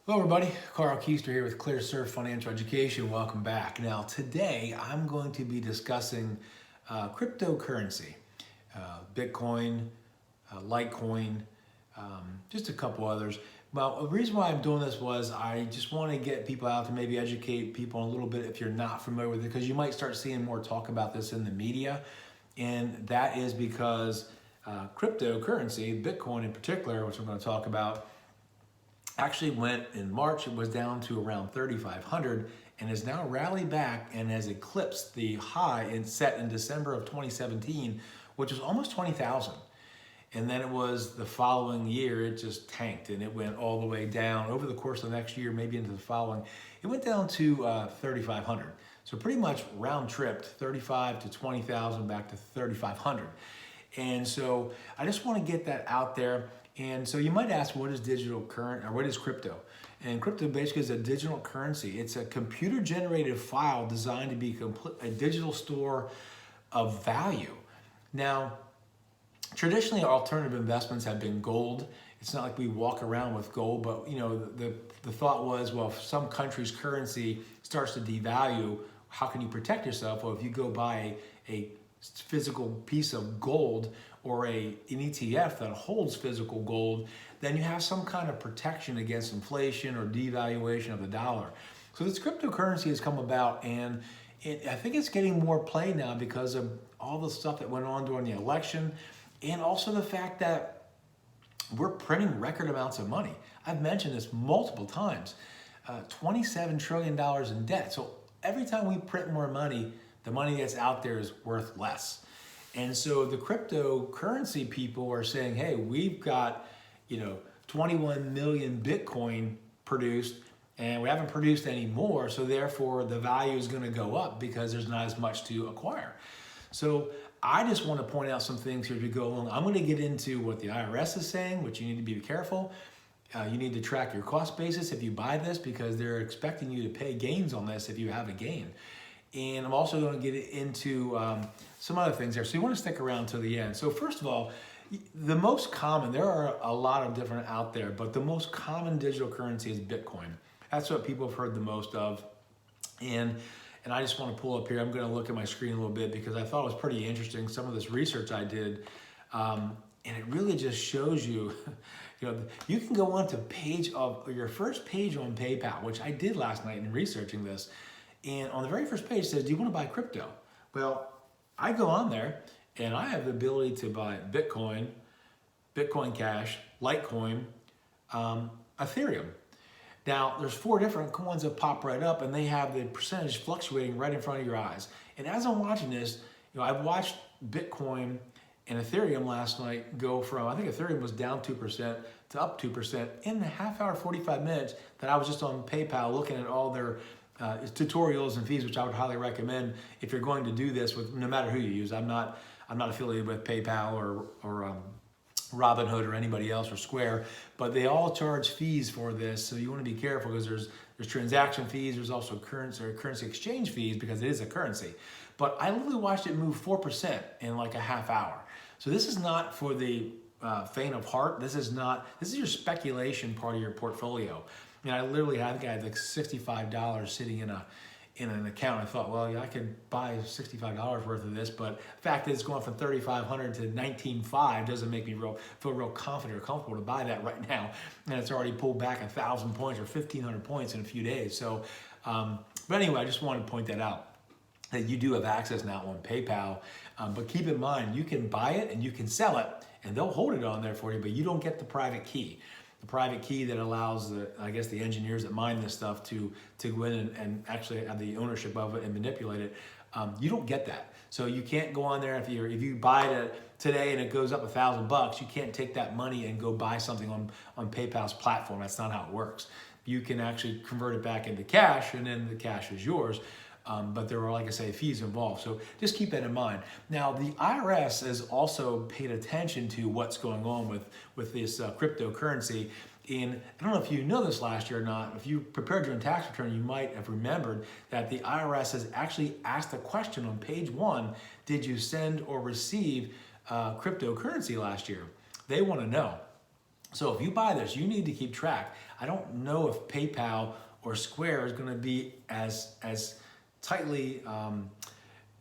Hello everybody, Carl Keister here with ClearSurf Financial Education. Welcome back. Now today I'm going to be discussing cryptocurrency, Bitcoin, Litecoin, just a couple others. Well, the reason why I'm doing this was I just want to get people out to maybe educate people a little bit if you're not familiar with it, because you might start seeing more talk about this in the media. And that is because cryptocurrency, Bitcoin in particular, which I'm going to talk about, actually went in March. It was down to around 3,500 and has now rallied back and has eclipsed the high set in December of 2017, which was almost 20,000. And then it was the following year, it just tanked and it went all the way down over the course of the next year, maybe into the following. It went down to 3,500. So pretty much round tripped 35 to 20,000 back to 3,500. And so I just want to get that out there. And so you might ask, what is digital current, or what is crypto? And crypto basically is a digital currency. It's a computer-generated file designed to be a digital store of value. Now, traditionally, alternative investments have been gold. It's not like we walk around with gold, but the thought was, well, if some country's currency starts to devalue, how can you protect yourself? Well, if you go buy a physical piece of gold or an ETF that holds physical gold, then you have some kind of protection against inflation or devaluation of the dollar. So this cryptocurrency has come about, and I think it's getting more play now because of all the stuff that went on during the election, and also the fact that we're printing record amounts of money. I've mentioned this multiple times, $27 trillion in debt. So every time we print more money, the money that's out there is worth less. And so the cryptocurrency people are saying, hey, we've got 21 million Bitcoin produced and we haven't produced any more, so therefore the value is going to go up because there's not as much to acquire. So I just want to point out some things here as we go along. I'm going to get into what the IRS is saying, which you need to be careful. You need to track your cost basis if you buy this, because they're expecting you to pay gains on this if you have a gain. And I'm also going to get into some other things there. So you want to stick around till the end. So first of all, the most common, there are a lot of different out there, but the most common digital currency is Bitcoin. That's what people have heard the most of. And I just want to pull up here. I'm going to look at my screen a little bit because I thought it was pretty interesting, some of this research I did. And it really just shows you, you can go on to your first page on PayPal, which I did last night in researching this. And on the very first page it says, do you want to buy crypto? Well, I go on there and I have the ability to buy Bitcoin, Bitcoin Cash, Litecoin, Ethereum. Now, there's 4 different coins that pop right up and they have the percentage fluctuating right in front of your eyes. And as I'm watching this, I've watched Bitcoin and Ethereum last night go from, I think Ethereum was down 2% to up 2% in the half hour, 45 minutes that I was just on PayPal looking at all their tutorials and fees, which I would highly recommend if you're going to do this with no matter who you use. I'm not affiliated with PayPal or Robinhood or anybody else or Square, but they all charge fees for this. So you want to be careful because there's transaction fees. There's also currency exchange fees because it is a currency. But I literally watched it move 4% in like a half hour. So this is not for the faint of heart. This is your speculation part of your portfolio. I literally had like $65 sitting in an account. I thought, well, yeah, I could buy $65 worth of this, but the fact that it's going from 3,500 to 19,500 doesn't make me feel real confident or comfortable to buy that right now. And it's already pulled back 1,000 points or 1,500 points in a few days. So, but anyway, I just wanted to point that out, that you do have access now on PayPal. But keep in mind, you can buy it and you can sell it, and they'll hold it on there for you, but you don't get the private key. The private key that allows the engineers that mine this stuff to go in and actually have the ownership of it and manipulate it. You don't get that. So you can't go on there if you buy it today and it goes up $1,000, you can't take that money and go buy something on PayPal's platform. That's not how it works. You can actually convert it back into cash, and then the cash is yours. But there are, like I say, fees involved. So just keep that in mind. Now, the IRS has also paid attention to what's going on with this cryptocurrency. And I don't know if you know this last year or not. If you prepared your own tax return, you might have remembered that the IRS has actually asked a question on page 1. Did you send or receive cryptocurrency last year? They want to know. So if you buy this, you need to keep track. I don't know if PayPal or Square is going to be as tightly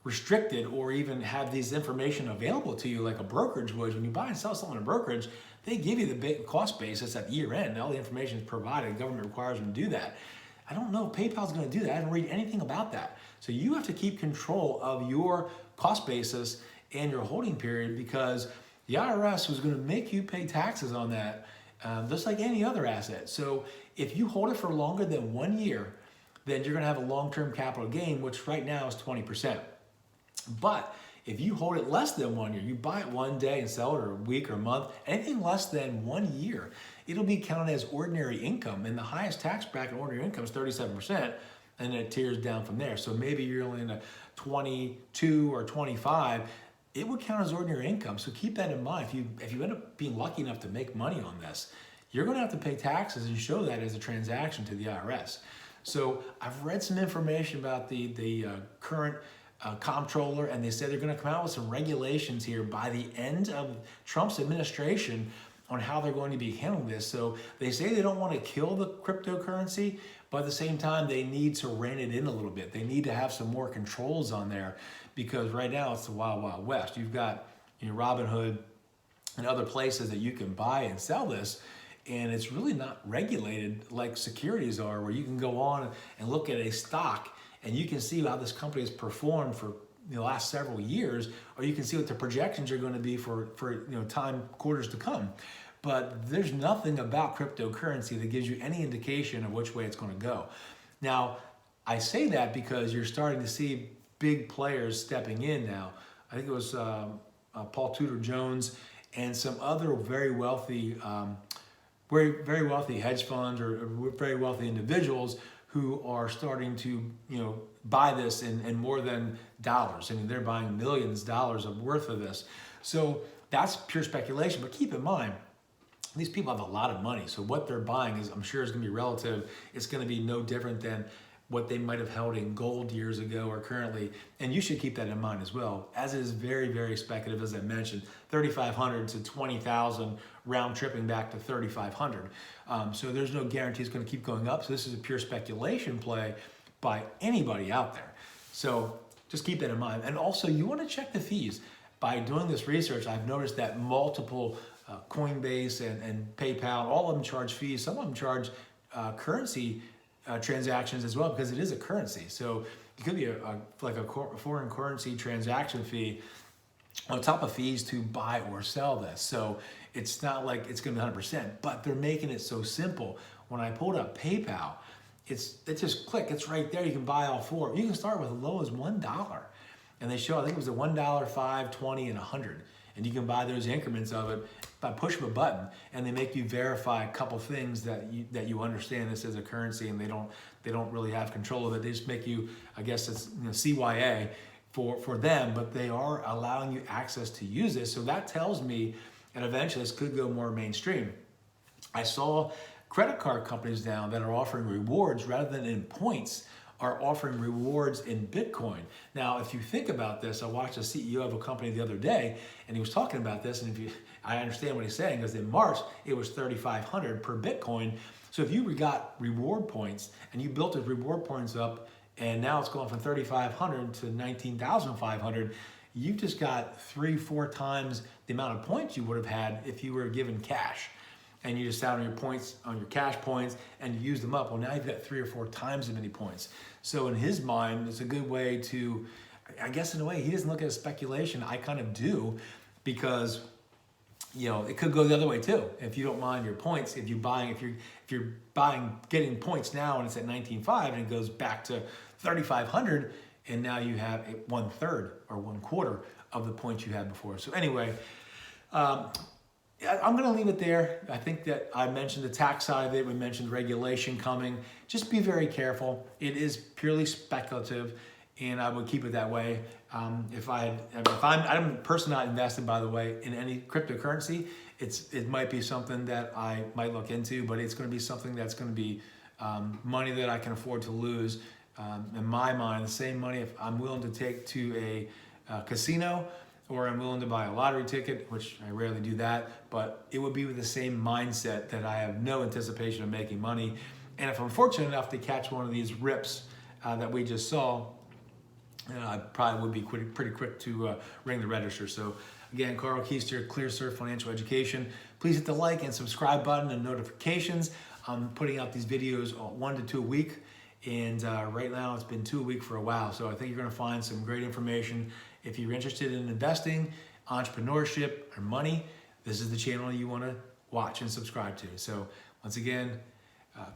restricted or even have these information available to you like a brokerage would. When you buy and sell something in a brokerage, they give you the big cost basis at year end. All the information is provided. The government requires them to do that. I don't know if PayPal's going to do that. I haven't read anything about that. So you have to keep control of your cost basis and your holding period, because the IRS was going to make you pay taxes on that, just like any other asset. So if you hold it for longer than 1 year, then you're going to have a long-term capital gain, which right now is 20%. But if you hold it less than 1 year, you buy it one day and sell it, or a week or a month, anything less than 1 year, it'll be counted as ordinary income. And the highest tax bracket ordinary income is 37%, and then it tiers down from there. So maybe you're only in a 22 or 25, it would count as ordinary income. So keep that in mind. If you end up being lucky enough to make money on this, you're going to have to pay taxes and show that as a transaction to the IRS. So I've read some information about the current comptroller, and they said they're going to come out with some regulations here by the end of Trump's administration on how they're going to be handling this. So they say they don't want to kill the cryptocurrency, but at the same time, they need to rein it in a little bit. They need to have some more controls on there, because right now it's the wild, wild west. You've got Robinhood and other places that you can buy and sell this, and it's really not regulated like securities are, where you can go on and look at a stock and you can see how this company has performed for the last several years, or you can see what the projections are going to be for quarters to come. But there's nothing about cryptocurrency that gives you any indication of which way it's going to go. Now, I say that because you're starting to see big players stepping in now. I think it was Paul Tudor Jones and some other very wealthy hedge funds or very wealthy individuals who are starting to buy this in more than dollars. I mean, they're buying millions of dollars of worth of this. So that's pure speculation. But keep in mind, these people have a lot of money. So what they're buying is, I'm sure, is going to be relative. It's going to be no different than what they might have held in gold years ago or currently. And you should keep that in mind as well, as it is very, very speculative, as I mentioned, 3,500 to 20,000, round tripping back to 3,500. So there's no guarantee it's going to keep going up. So this is a pure speculation play by anybody out there. So just keep that in mind. And also, you want to check the fees. By doing this research, I've noticed that multiple Coinbase and PayPal, all of them charge fees. Some of them charge currency transactions as well, because it is a currency. So it could be like a foreign currency transaction fee on top of fees to buy or sell this. So it's not like it's going to be 100%, but they're making it so simple. When I pulled up PayPal, it's just click. It's right there. You can buy all four. You can start with as low as $1, and they show, I think it was a $1, $5, 20, and 100. And you can buy those increments of it by push of a button, and they make you verify a couple things that you understand this as a currency, and they don't really have control of it. They just make you, I guess it's CYA for them, but they are allowing you access to use this. So that tells me that eventually this could go more mainstream. I saw credit card companies now that are offering rewards rather than in points, are offering rewards in Bitcoin. Now, if you think about this, I watched a CEO of a company the other day, and he was talking about this, and I understand what he's saying, because in March, it was 3,500 per Bitcoin. So if you got reward points, and you built those reward points up, and now it's going from 3,500 to 19,500, you just got 3-4 times the amount of points you would have had if you were given cash. And you just sat on your points, on your cash points, and you used them up. Well, now you've got 3 or 4 times as many points. So in his mind, it's a good way to, I guess in a way, he doesn't look at it as speculation. I kind of do, because it could go the other way too. If you don't mind your points, if you're buying, getting points now, and it's at 19.5, and it goes back to 3,500, and now you have 1/3 or 1/4 of the points you had before. So anyway, I'm going to leave it there. I think that I mentioned the tax side of it. We mentioned regulation coming. Just be very careful. It is purely speculative, and I would keep it that way. I'm a person not invested, by the way, in any cryptocurrency. It might be something that I might look into, but it's going to be something that's going to be money that I can afford to lose. In my mind, the same money if I'm willing to take to a casino or I'm willing to buy a lottery ticket, which I rarely do that, but it would be with the same mindset that I have no anticipation of making money. And if I'm fortunate enough to catch one of these rips that we just saw, I probably would be pretty quick to ring the register. So again, Carl Keister, ClearSurf Financial Education. Please hit the like and subscribe button and notifications. I'm putting out these videos 1 to 2 a week. And right now it's been 2 a week for a while. So I think you're gonna find some great information. If you're interested in investing, entrepreneurship, or money, this is the channel you wanna watch and subscribe to. So once again,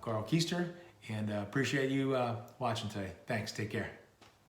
Carl Keister, and appreciate you watching today. Thanks, take care.